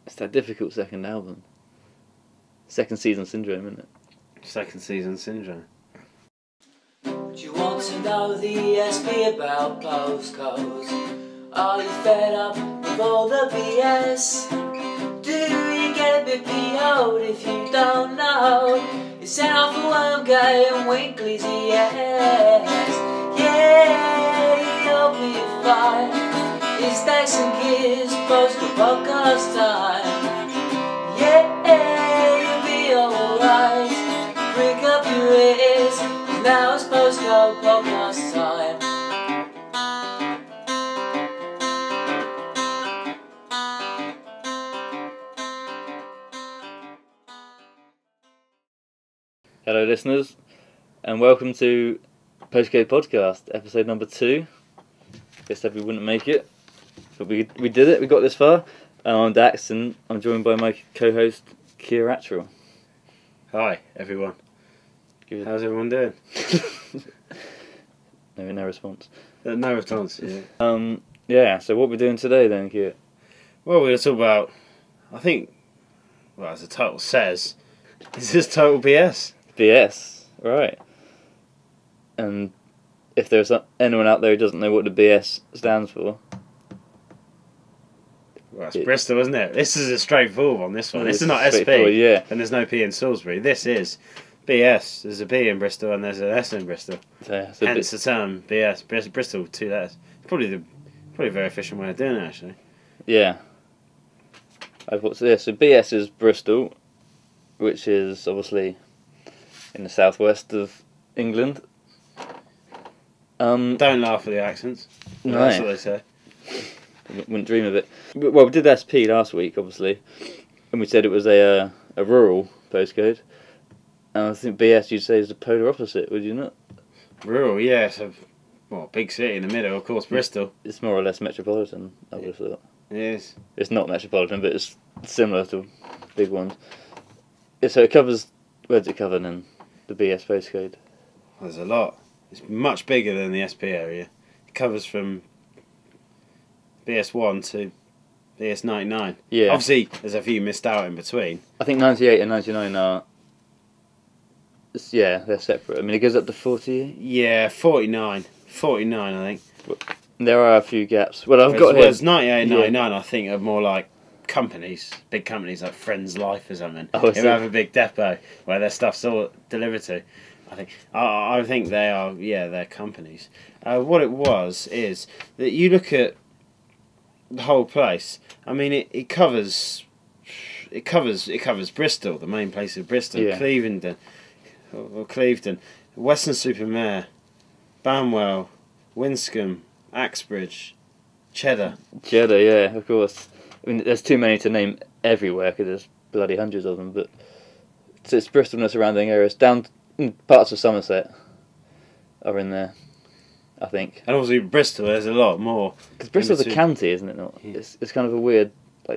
It's that difficult second album. Second season syndrome, isn't it? Second season syndrome. Do you want to know the SP about postcodes? Are you fed up with all the BS? Do you get a bit PO'd if you don't know? It's sent off for Wormegay and Winkleigh's yes. Yeah, you'll be fine. It's Dax and Keir's Postcode podcast time. Yeah, you'll be alright. Prick up your ears. Now it's Postcode podcast time. Hello, listeners, and welcome to Postcode podcast, episode number 2. Guess that we wouldn't make it, but we did it. We got this far. I'm Dax, and I'm joined by my co-host Keir. Hi, everyone. Good. How's everyone doing? No response. No response, yeah. Yeah. So what we're doing today, then, Keir? Well, we're going to talk about, I think, well, as the title says, is this total BS? BS, right? And if there's anyone out there who doesn't know what the BS stands for, Well, it's Bristol, isn't it? This is a straightforward one, this one. This is not SP, yeah. And there's no P in Salisbury. This is BS. There's a B in Bristol and there's an S in Bristol. Hence the term BS. Bristol, 2 letters. Probably a very efficient way of doing it, actually. Yeah. What's this? So BS is Bristol, which is obviously in the southwest of England. Don't laugh at the accents. No. That's what they say. Wouldn't dream of it. Well, we did SP last week, obviously, and we said it was a rural postcode. And I think BS, you'd say, is the polar opposite, would you not? Rural, yeah. It's a big city in the middle, of course, Bristol. It's more or less metropolitan, I would have thought. It is. It's not metropolitan, but it's similar to big ones. Yeah, so it covers... Where does it cover then? The BS postcode? There's a lot. It's much bigger than the SP area. It covers from BS1 to BS99. Yeah. Obviously, there's a few missed out in between. I think 98 and 99 are... Yeah, they're separate. I mean, it goes up to 40. Yeah, 49. 49, I think. There are a few gaps. Well, I've got here... Whereas 98 and 99, I think, are more like companies, big companies like Friends Life or something. Oh, Who have a big depot where their stuff's all delivered to. I think they are, yeah, they're companies. What it was is that you look at the whole place. I mean, it covers Bristol, the main place of Bristol, yeah. Clevedon, Weston-super-Mare, Banwell, Winscombe, Axbridge, Cheddar. Cheddar, yeah, of course. I mean, there's too many to name everywhere because there's bloody hundreds of them. But it's Bristol and the surrounding areas. Down parts of Somerset are in there, I think. And obviously Bristol, there's a lot more. Because Bristol's a county, isn't it? Not? Yeah. It's kind of a weird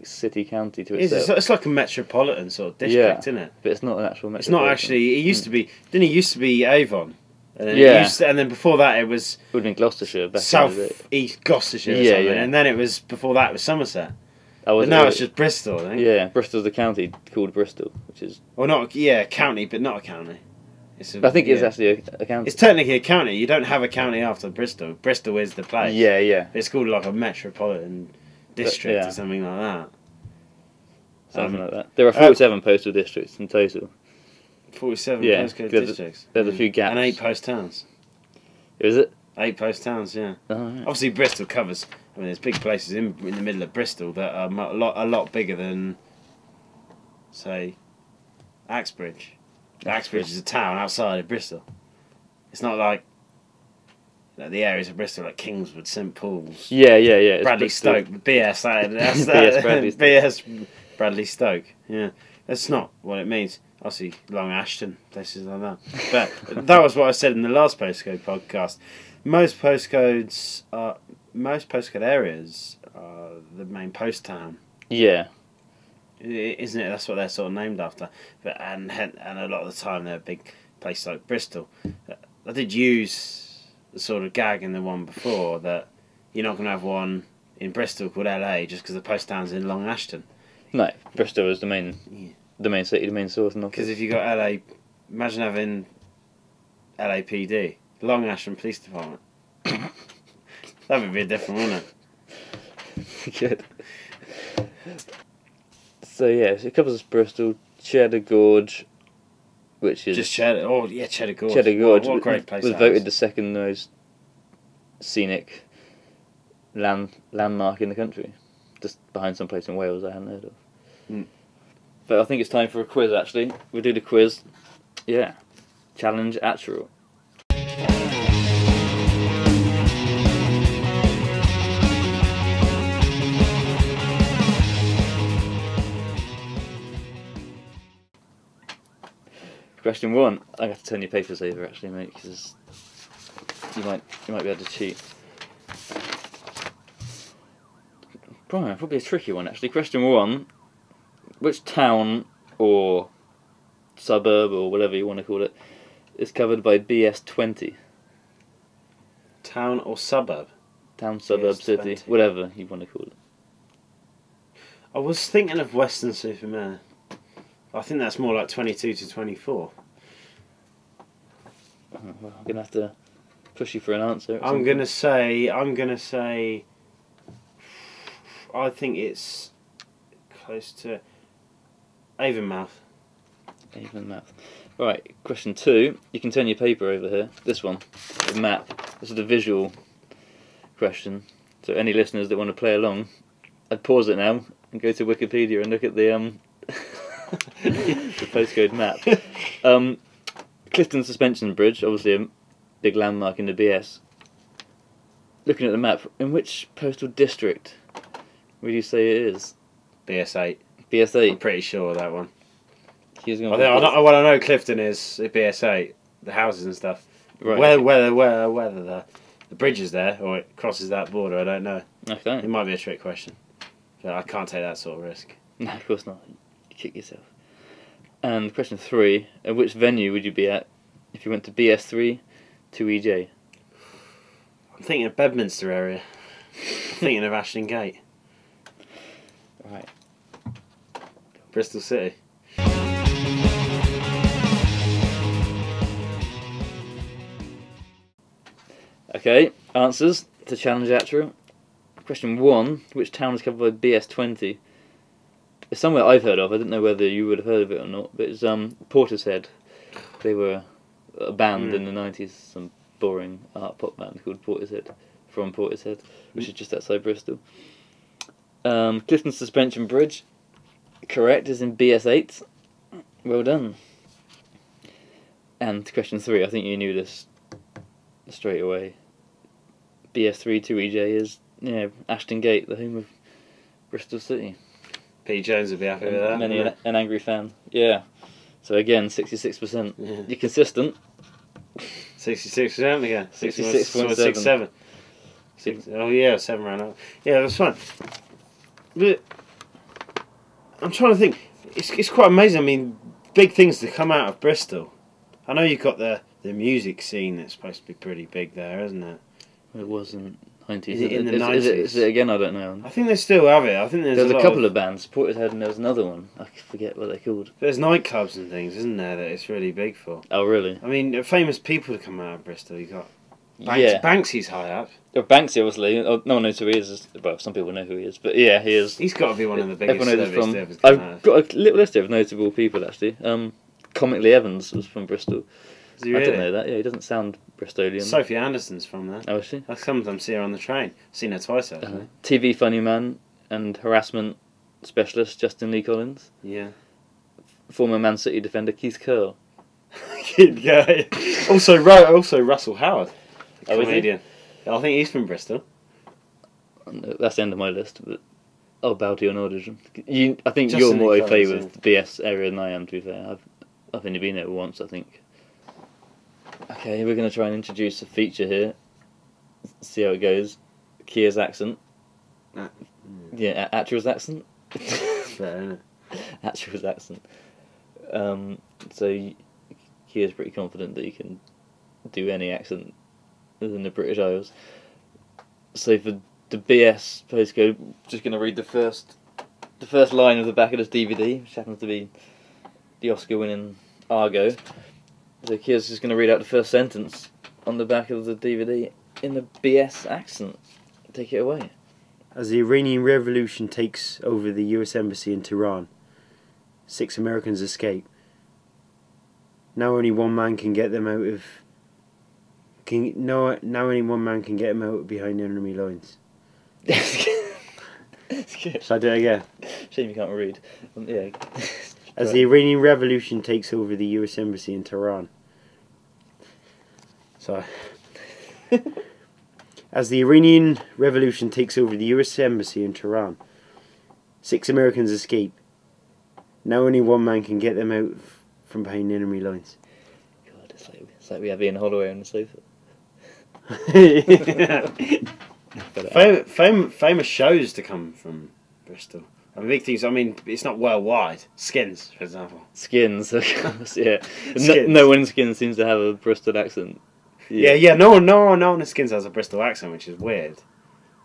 city county to itself. It's like a metropolitan sort of district, isn't it? But it's not an actual metropolitan. It's not actually. It used to be. Didn't it used to be Avon? And then and then before that it was. It would have been Gloucestershire. Back South East Gloucestershire. Or something. And then it was before that it was Somerset. But now it's just Bristol, I think. Yeah, Bristol's the county called Bristol, which is... Well, not county, but not a county. I think it's actually a county. It's technically a county. You don't have a county after Bristol. Bristol is the place. Yeah, yeah. It's called like a metropolitan district or something like that. Something like that. There are 47 postal districts in total. 47 postcode districts. There's a few gaps. And 8 post towns. Is it? 8 post towns, yeah. Oh, right. Obviously Bristol covers... I mean, there's big places in the middle of Bristol that are a lot bigger than, say, Axbridge. Axbridge is a town outside of Bristol. It's not like the areas of Bristol like Kingswood, St Paul's. Yeah. Bradley Stoke, BS. That's BS Bradley Stoke. BS Bradley Stoke. Yeah, that's not what it means. Obviously, Long Ashton, places like that. But that was what I said in the last postcode podcast. Most postcode areas are the main post town. Yeah. Isn't it? That's what they're sort of named after. But and a lot of the time they're a big place like Bristol. I did use the sort of gag in the one before that you're not going to have one in Bristol called LA just because the post town's in Long Ashton. No, Bristol is the main, Yeah. the main city, the main source. Because if you got LA, imagine having LAPD, Long Ashton Police Department. That would be a different, wouldn't it? Good. So yeah, it covers Bristol, Cheddar Gorge, which is Just Cheddar. Oh yeah, Cheddar Gorge. Cheddar Gorge. What a great place. Was that voted is. the second most scenic landmark in the country, just behind some place in Wales I hadn't heard of. Mm. But I think it's time for a quiz. Actually, we'll do the quiz. Yeah, challenge actual. Question 1. I have to turn your papers over, actually, mate, because you might be able to cheat. Probably a tricky one, actually. Question 1. Which town or suburb or whatever you want to call it is covered by BS20? Town or suburb? Town, suburb, city, BS20. whatever you want to call it. I I was thinking of Western-super-Mare. I think that's more like 22 to 24. Well, I'm going to have to push you for an answer. I'm gonna say. I think it's close to Avonmouth. Avonmouth. Right, question 2. You can turn your paper over here. This one, the map. This is the visual question. So any listeners that want to play along, I'd pause it now and go to Wikipedia and look at the the postcode map. Clifton Suspension Bridge, obviously a big landmark in the BS. Looking at the map, in which postal district would you say it is? BS8. I'm BS8. pretty sure of that one. He's I going know Clifton is BS8. The houses and stuff. Right. Whether the bridge is there or it crosses that border, I don't know. Okay. It might be a trick question. But I can't take that sort of risk. No, of course not. You kick yourself. And question 3, at which venue would you be at if you went to BS3 to EJ? I'm thinking of Bedminster area. I'm thinking of Ashton Gate. Right. Bristol City. Okay, answers to challenge actual. Question 1, which town is covered by BS20? It's somewhere I've heard of. I didn't know whether you would have heard of it or not, but it's Portishead. They were a band in the 90s, some boring art pop band called Portishead, from Portishead, which is just outside Bristol. Clifton Suspension Bridge, correct, is in BS8. Well done. And question 3, I think you knew this straight away. BS3 to EJ is Ashton Gate, the home of Bristol City. Pete Jones would be happy with that. Many wouldn't an angry fan. Yeah. So again, 66%. Yeah. You're consistent. 66% again. 66.7. 6. Oh yeah, 7 round up. Yeah, that's fine. But I'm trying to think. It's quite amazing. I mean, big things to come out of Bristol. I know you've got the music scene that's supposed to be pretty big there, isn't it? It wasn't 90s. Is it in the 90s? Is it again? I don't know. I think they still have it. I think there's a couple of bands, Portishead, and there was another one. I forget what they're called. There's nightclubs and things, isn't there, that it's really big for? Oh, really? I mean, famous people to come out of Bristol. You got Yeah. Banksy's high up. Oh, Banksy, obviously. Oh, no one knows who he is. Well, some people know who he is, but yeah, he is. He's got to be one of the biggest Everyone knows celebrities him to ever from. come out I've of. got a little list of notable people actually. Comically Evans was from Bristol. Is he I really? didn't know that. Yeah, he doesn't sound Bristolian. Sophie Anderson's from there. Oh, is she? I sometimes see her on the train. Seen her twice actually. TV funny man and harassment specialist Justin Lee Collins. Yeah. Former Man City defender Keith Curl. Yeah. Also Russell Howard, the Oh, is he? comedian. I think he's from Bristol. That's the end of my list. But I'll bow to your knowledge. I think Justin you're more Lee au fait Collins, with the BS area than I am. To be fair, I've only been there once, I think. Okay, we're going to try and introduce a feature here. See how it goes. Keir's accent. Yeah, Atril's accent. Fair, isn't it? Atril's accent. So Keir's pretty confident that he can do any accent within the British Isles. So for the BS postcode, just going to read the first the first line of the back of this DVD, which happens to be the Oscar-winning Argo. So Keir's just going to read out the first sentence on the back of the DVD in the BS accent. Take it away. As the Iranian Revolution takes over the US Embassy in Tehran, 6 Americans escape. Now only one man can get them out of. Now only one man can get them out behind enemy lines. It's good. Shall I do it again? Shame you can't read. Yeah. As the Iranian Revolution takes over the US Embassy in Tehran. Sorry. As the Iranian Revolution takes over the US Embassy in Tehran, 6 Americans escape. Now only one man can get them out from behind enemy lines. God, it's like we have Ian Holloway on the sofa. Famous shows to come from Bristol. I mean, big things. I mean, it's not worldwide. Skins, for example. Skins, of course, yeah. Skins. No one in Skins seems to have a Bristol accent. Yeah. No one in Skins has a Bristol accent, which is weird.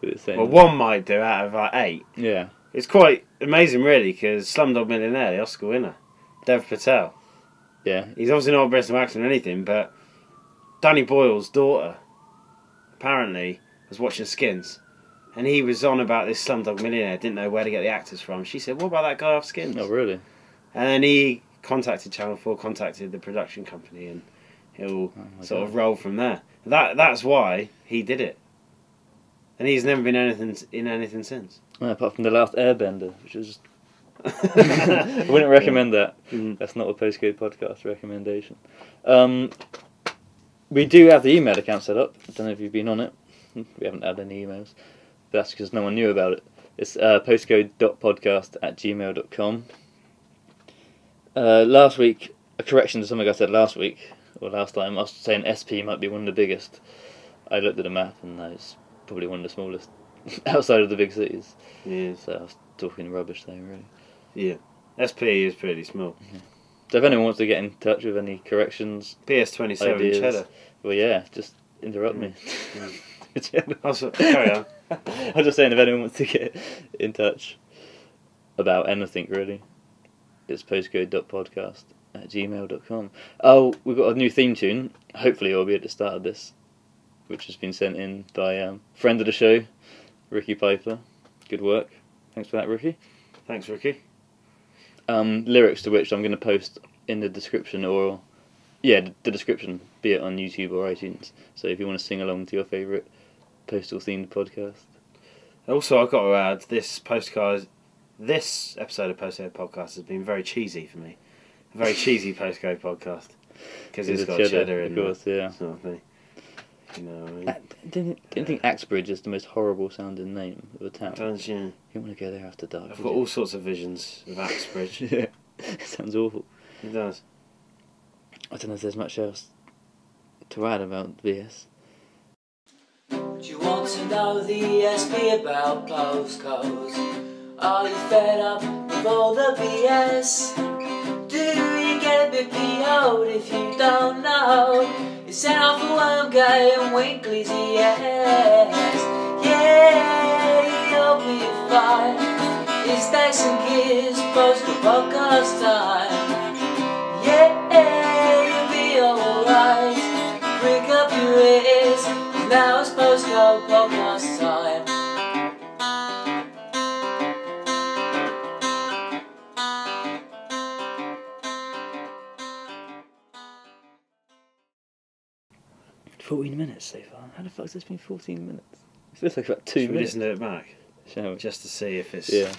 Well, one might do out of like 8. Yeah. It's quite amazing, really, because Slumdog Millionaire, the Oscar winner, Dev Patel. Yeah. He's obviously not a Bristol accent or anything, but Danny Boyle's daughter apparently was watching Skins, and he was on about this Slumdog Millionaire, didn't know where to get the actors from. She said, "What about that guy off Skins?" Oh, really? And then he contacted Channel 4, contacted the production company, and he'll sort of roll from there. That's why he did it, and he's never been in anything since. Well, apart from The Last Airbender, which was... I wouldn't recommend that. That's not a Postcode podcast recommendation. We do have the email account set up. I don't know if you've been on it. We haven't had any emails. But that's because no one knew about it. It's postcode.podcast@gmail.com. Last week, a correction to something I said last week, or last time, I was saying SP might be one of the biggest. I looked at the map and it's probably one of the smallest outside of the big cities. Yeah. So I was talking rubbish there, really. Yeah. SP is pretty small. Yeah. So if anyone wants to get in touch with any corrections, PS27 ideas, cheddar. well, yeah, just interrupt me. Carry on. I'm just saying, if anyone wants to get in touch about anything, really, it's postcode.podcast@gmail.com. Oh, we've got a new theme tune. Hopefully it'll be at the start of this, which has been sent in by friend of the show, Ricky Piper. Good work. Thanks for that, Ricky. Thanks, Ricky. Lyrics to which I'm going to post in the description, or the description, be it on YouTube or iTunes. So if you want to sing along to your favourite postal themed podcast. Also, I've got to add, this episode of Postcode Podcast has been very cheesy for me. A very cheesy Postcode podcast, because it's got cheddar in, of course, yeah. Sort of thing. You know what I mean? Don't you think Axbridge is the most horrible sounding name of a town? Don't you? You don't want to go there after dark. I've got all sorts of visions of Axbridge. Yeah, it sounds awful. It does. I don't know if there's much else to add about VS. Do you want to know the SP about postcodes? Are you fed up with all the BS? Do you get a bit PO'd if you don't know? It's sent off for Wormegay and Winkleigh's yes. Yeah, you'll be fine. It's Dax and Keir's Postcode podcast time. Yeah, you'll be alright. Prick up your ears. Now it's Postcode podcast time. $14 so far. How the fuck has this been 14 minutes? It feels like about 2 Should we minutes. listen to it back? Shall we? Just to see if it's... Yeah.